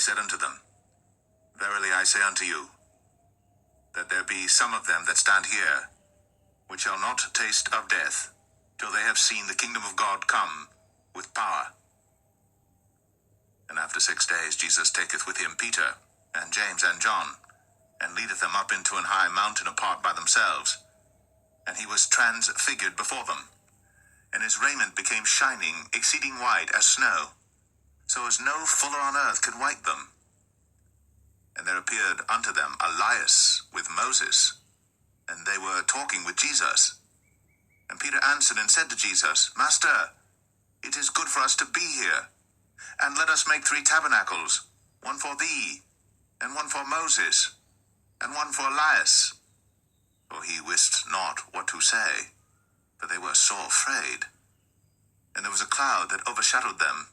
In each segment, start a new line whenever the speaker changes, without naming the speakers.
said unto them, Verily I say unto you, that there be some of them that stand here, which shall not taste of death, till they have seen the kingdom of God come with power. And after 6 days Jesus taketh with him Peter, and James, and John, and leadeth them up into an high mountain apart by themselves. And he was transfigured before them, and his raiment became shining, exceeding white as snow, so as no fuller on earth could white them. And there appeared unto them Elias with Moses, and they were talking with Jesus. And Peter answered and said to Jesus, Master, it is good for us to be here, and let us make 3 tabernacles, one for thee, and one for Moses, and one for Elias. For he wist not what to say, for they were sore afraid. And there was a cloud that overshadowed them,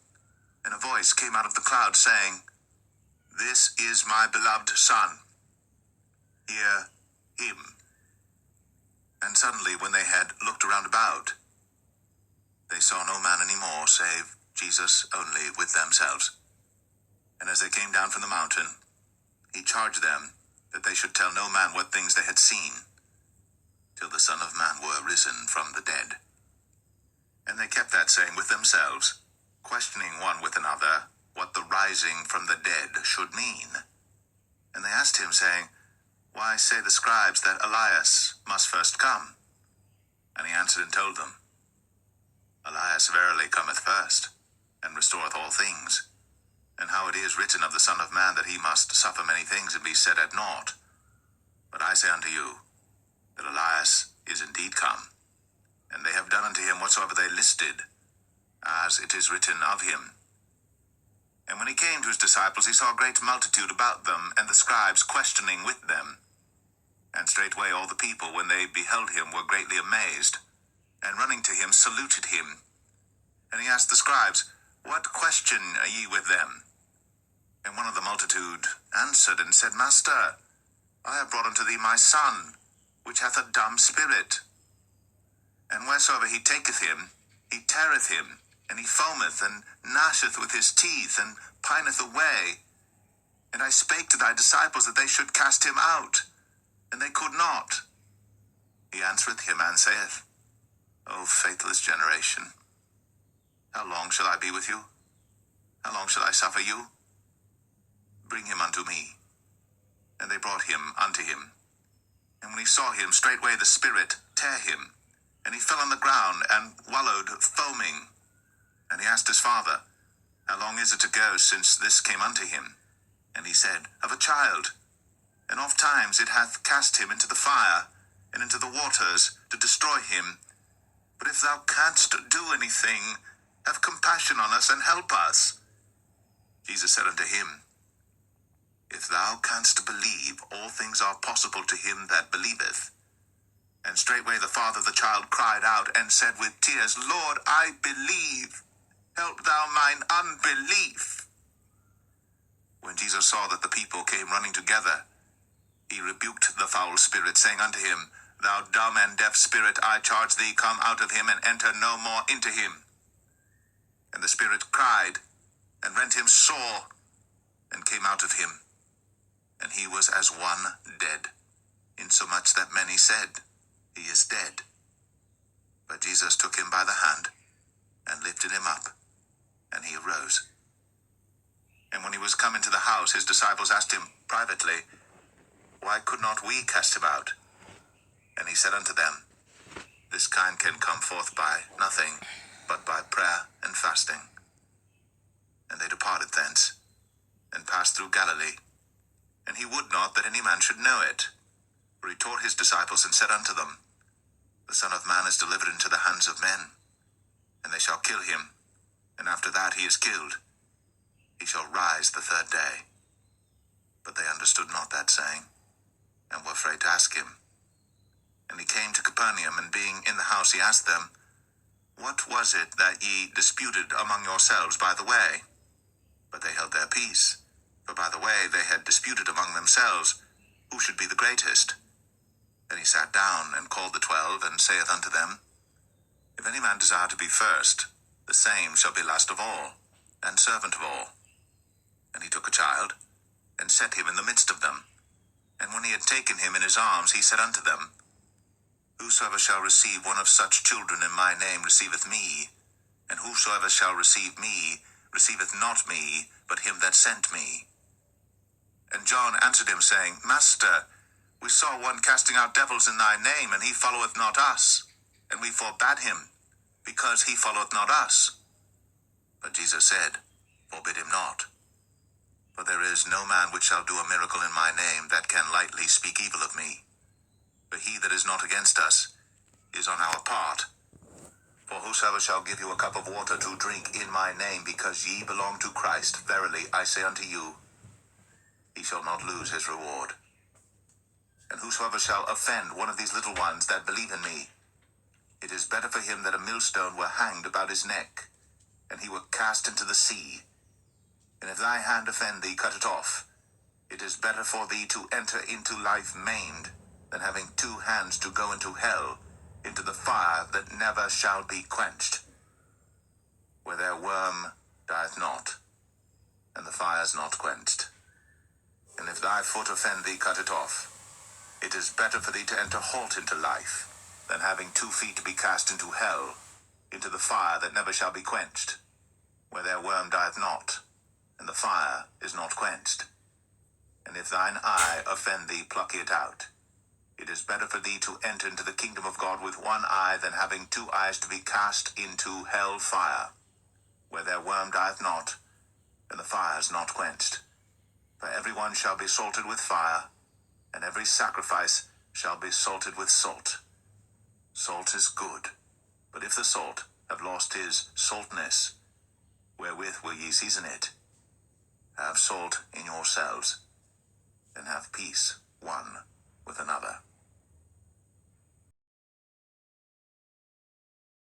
and a voice came out of the cloud, saying, This is my beloved Son. Hear him. And suddenly, when they had looked around about, they saw no man any more, save Jesus only with themselves. And as they came down from the mountain, he charged them that they should tell no man what things they had seen, till the Son of Man were risen from the dead. And they kept that saying with themselves, questioning one with another what the rising from the dead should mean. And they asked him, saying, Why say the scribes that Elias must first come? And he answered and told them, Elias verily cometh first, and restoreth all things. And how it is written of the Son of Man that he must suffer many things and be set at naught. But I say unto you, that Elias is indeed come, and they have done unto him whatsoever they listed, as it is written of him. And when he came to his disciples, he saw a great multitude about them, and the scribes questioning with them. And straightway all the people, when they beheld him, were greatly amazed, and running to him saluted him. And he asked the scribes, What question are ye with them? And one of the multitude answered and said, Master, I have brought unto thee my son, which hath a dumb spirit. And wheresoever he taketh him, he teareth him, and he foameth, and gnasheth with his teeth, and pineth away. And I spake to thy disciples that they should cast him out, and they could not. He answereth him and saith, O faithless generation, how long shall I be with you? How long shall I suffer you? Bring him unto me. And they brought him unto him. And when he saw him, straightway the spirit tear him, and he fell on the ground, and wallowed foaming. And he asked his father, How long is it ago since this came unto him? And he said, Of a child, and oft times it hath cast him into the fire, and into the waters, to destroy him. But if thou canst do anything, have compassion on us, and help us. Jesus said unto him, If thou canst believe, all things are possible to him that believeth. And straightway the father of the child cried out, and said with tears, Lord, I believe. Help thou mine unbelief. When Jesus saw that the people came running together, he rebuked the foul spirit, saying unto him, Thou dumb and deaf spirit, I charge thee, come out of him, and enter no more into him. And the spirit cried, and rent him sore, and came out of him. And he was as one dead, insomuch that many said, He is dead. But Jesus took him by the hand, and lifted him up, and he arose. And when he was come into the house, his disciples asked him privately, Why could not we cast him out? And he said unto them, This kind can come forth by nothing, but by prayer and fasting. And they departed thence, and passed through Galilee. And he would not that any man should know it. For he taught his disciples, and said unto them, The Son of Man is delivered into the hands of men, and they shall kill him, and after that he is killed, he shall rise the 3rd day. But they understood not that saying, and were afraid to ask him. And he came to Capernaum, and being in the house, he asked them, What was it that ye disputed among yourselves by the way? But they held their peace, for by the way they had disputed among themselves, who should be the greatest. Then he sat down, and called the 12, and saith unto them, If any man desire to be first, the same shall be last of all, and servant of all. And he took a child, and set him in the midst of them. And when he had taken him in his arms, he said unto them, Whosoever shall receive one of such children in my name receiveth me, and whosoever shall receive me receiveth not me, but him that sent me. And John answered him, saying, Master, we saw one casting out devils in thy name, and he followeth not us. And we forbade him, because he followeth not us. But Jesus said, Forbid him not. For there is no man which shall do a miracle in my name that can lightly speak evil of me. For he that is not against us is on our part. For whosoever shall give you a cup of water to drink in my name, because ye belong to Christ, verily I say unto you, he shall not lose his reward. And whosoever shall offend one of these little ones that believe in me, it is better for him that a millstone were hanged about his neck, and he were cast into the sea. And if thy hand offend thee, cut it off. It is better for thee to enter into life maimed, than having 2 hands to go into hell, into the fire that never shall be quenched, where their worm dieth not, and the fire is not quenched. And if thy foot offend thee, cut it off. It is better for thee to enter halt into life, than having 2 feet to be cast into hell, into the fire that never shall be quenched, where their worm dieth not, and the fire is not quenched. And if thine eye offend thee, pluck it out. It is better for thee to enter into the kingdom of God with 1 eye, than having 2 eyes to be cast into hell fire, where their worm dieth not, and the fire is not quenched. For every one shall be salted with fire, and every sacrifice shall be salted with salt. Salt is good, but if the salt have lost his saltness, wherewith will ye season it? Have salt in yourselves, and have peace one